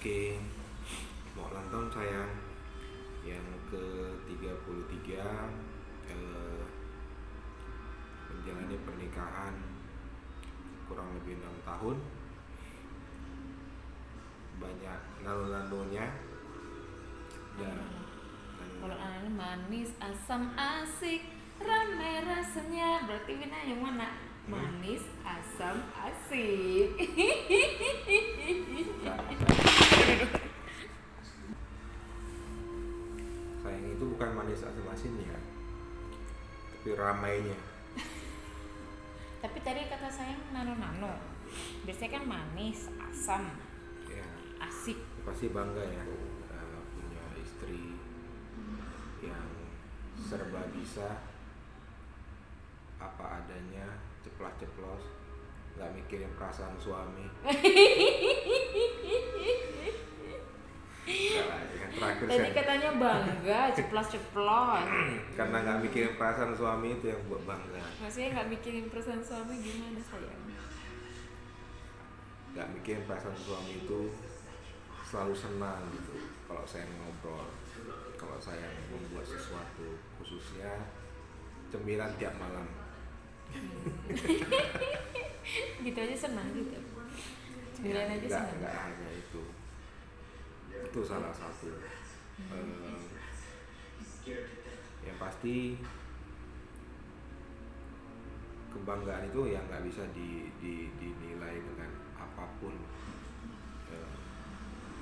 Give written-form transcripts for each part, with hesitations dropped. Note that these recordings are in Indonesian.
Oke, mau ulang tahun sayang yang ke-33, menjalani pernikahan kurang lebih 6 tahun. Banyak nano-nanonya dan Kalau anaknya manis, asam, asik, ramai rasanya. Berarti Wina yang mana? Manis, asam, asik. sayang itu bukan manis asam asinnya, tapi ramainya. Tapi tadi kata saya nano-nano. Biasanya kan manis, asam, Ya, asik. pasti bangga ya punya istri yang serba bisa, apa adanya, ceplas-ceplos, nggak mikirin perasaan suami. Yang terakhir Tadi saya katanya bangga, ceplos-ceplos. karena nggak mikirin perasaan suami itu yang buat bangga. Maksudnya nggak mikirin perasaan suami gimana sayang? Nggak mikirin perasaan suami itu selalu senang gitu kalau saya ngobrol, kalau saya membuat sesuatu, khususnya cemilan tiap malam. Gitu aja senang gitu. Cemilan aja senang. Nggak hanya itu salah satu. Yang pasti kebanggaan itu yang nggak bisa dinilai dengan apapun.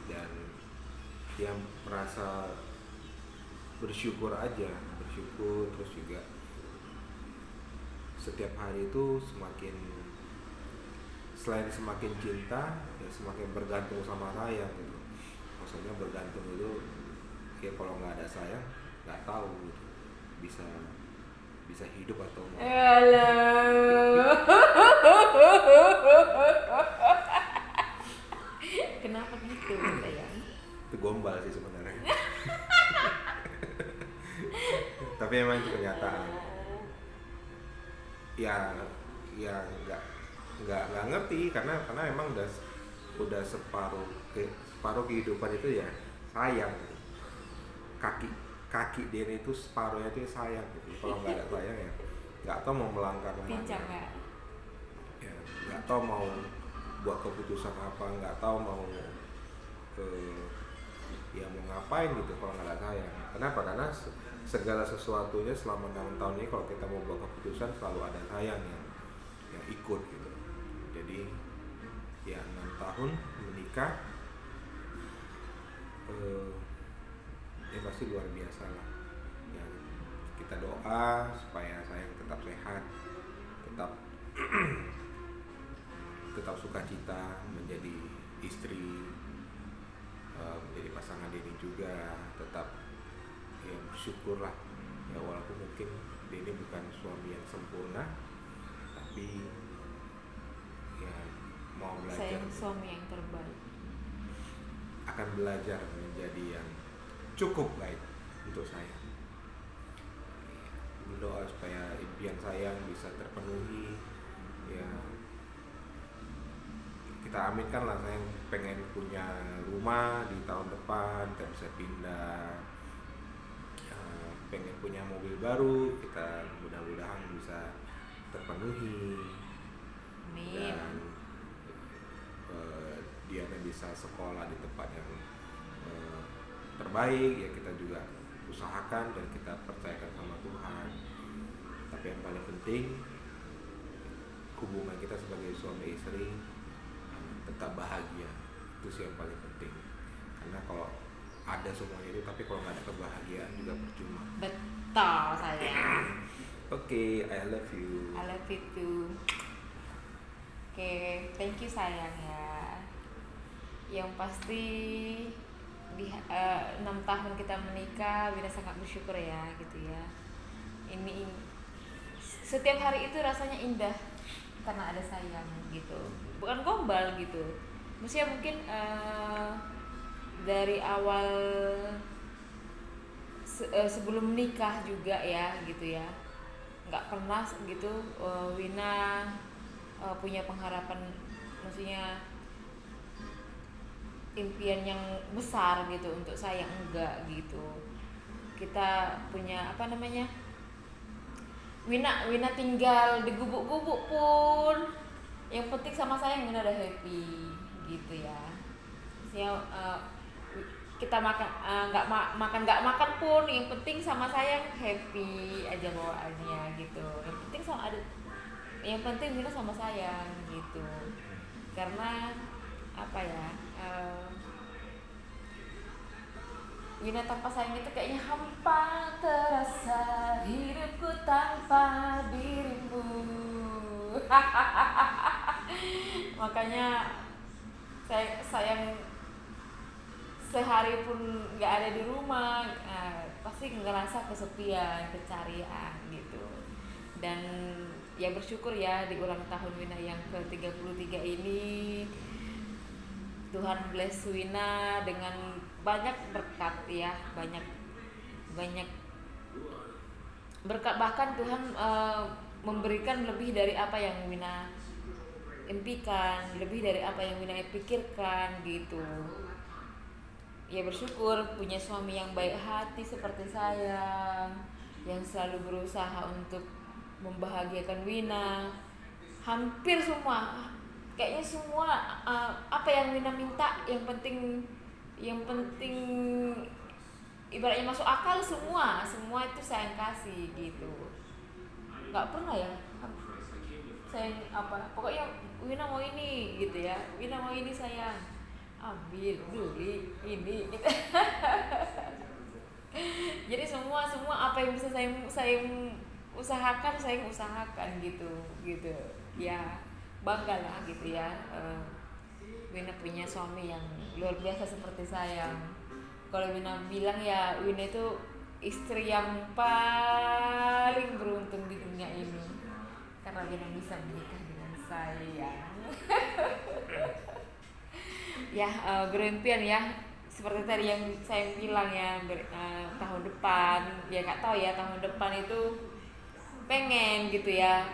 Dan dia merasa bersyukur aja, bersyukur, terus juga setiap hari itu selain semakin cinta, ya semakin bergantung sama saya gitu. Maksudnya bergantung itu ya kalau nggak ada sayang nggak tahu gitu, bisa hidup atau mau. Halo. Kenapa gitu sayang? Itu gombal sih sebenarnya. Tapi emang itu kenyataan. Ya nggak ngerti karena emang udah separuh kehidupan itu ya sayang. Kaki dia itu separuhnya itu sayang gitu. Kalau nggak ada sayang ya nggak tahu mau melangkah kemana. Pincang ya? Ya nggak tahu mau buat keputusan apa, nggak tahu mau ya mau ngapain gitu kalau nggak ada sayang. Kenapa? Karena segala sesuatunya selama 6 tahun ini kalau kita mau buat keputusan selalu ada sayang yang ikut gitu. Jadi ya 6 tahun menikah, ya pasti luar biasa lah ya. Kita doa supaya sayang tetap sehat, tetap tetap sukacita menjadi istri, menjadi pasangan ini juga, tetap ya bersyukur lah ya, walaupun mungkin ini bukan suami yang sempurna, tapi ya mau belajar, Sayang suami yang terbaik. akan belajar menjadi yang cukup baik untuk saya. Berdoa supaya impian saya bisa terpenuhi ya. Kita aminkan lah, saya pengen punya rumah di tahun depan, kita bisa pindah. Pengen punya mobil baru, kita mudah-mudahan bisa terpenuhi. Amin. Dan Diana bisa sekolah di tempat yang terbaik ya, kita juga usahakan dan kita percayakan sama Tuhan. Tapi yang paling penting hubungan kita sebagai suami istri tetap bahagia, itu sih yang paling penting. Karena kalau ada semuanya itu tapi kalau nggak ada kebahagiaan juga percuma. Betul sayang. Oke, I love you. I love you too. Oke, thank you sayang ya. Yang pasti di 6 tahun kita menikah, Wina sangat bersyukur ya gitu ya. Ini setiap hari itu rasanya indah karena ada sayang gitu. Bukan gombal gitu. Maksudnya mungkin dari awal sebelum menikah juga ya gitu ya, nggak pernah gitu Wina punya pengharapan, maksudnya impian yang besar gitu. Untuk saya enggak gitu. Kita punya apa namanya, Wina tinggal di gubuk-gubuk pun yang penting sama saya Wina udah happy gitu ya. Saya kita makan nggak makan pun yang penting sama saya happy aja bawaannya gitu. Yang penting sama ada, yang penting Wina sama saya gitu. Karena apa ya, Wina tanpa sayang itu kayaknya hampa terasa hidupku tanpa dirimu. Makanya saya sayang sehari pun nggak ada di rumah, pasti ngerasa kesepian, kecarian gitu. Dan ya bersyukur ya di ulang tahun Wina yang ke-33 ini Tuhan bless Wina dengan banyak berkat ya, banyak berkat, bahkan Tuhan memberikan lebih dari apa yang Wina impikan, lebih dari apa yang Wina pikirkan gitu. Ya bersyukur punya suami yang baik hati seperti saya, yang selalu berusaha untuk membahagiakan Wina. Hampir semua, kayaknya semua apa yang Wina minta, yang penting ibaratnya masuk akal, semua itu saya kasih gitu. Nggak pernah ya saya apa, pokoknya Wina mau ini gitu ya, Wina mau ini saya ambil, beli ini gitu. Jadi semua apa yang bisa saya usahakan, saya usahakan gitu ya. Bangga lah gitu ya, Wina punya suami yang luar biasa seperti saya. Kalau Wina bilang ya, Wina itu istri yang paling beruntung di dunia ini karena Wina bisa menikah dengan saya. Ya berimpian ya, seperti tadi yang saya bilang ya, tahun depan ya, nggak tahu ya, tahun depan itu pengen gitu ya,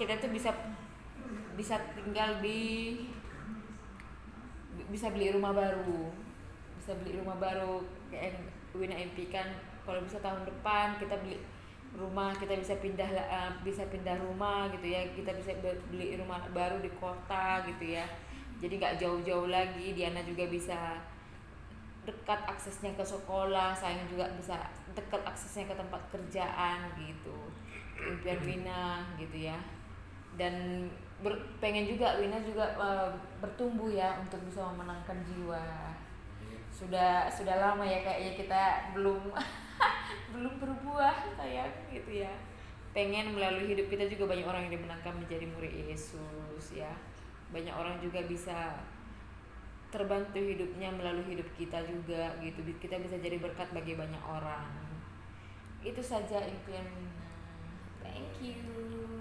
kita tuh bisa tinggal bisa beli rumah baru kayak Wina impikan. Kalau bisa tahun depan kita beli rumah, kita bisa pindah rumah gitu ya, kita bisa beli rumah baru di kota gitu ya. Jadi nggak jauh-jauh lagi, Diana juga bisa dekat aksesnya ke sekolah, saya juga bisa dekat aksesnya ke tempat kerjaan gitu. Impian Wina gitu ya. Dan pengen juga Wina juga bertumbuh ya, untuk bisa memenangkan jiwa. Sudah lama ya kayaknya kita belum belum berbuah sayang gitu ya. Pengen melalui hidup kita juga banyak orang yang dimenangkan menjadi murid Yesus ya. Banyak orang juga bisa terbantu hidupnya melalui hidup kita juga gitu. Kita bisa jadi berkat bagi banyak orang. Itu saja impian Wina. Thank you.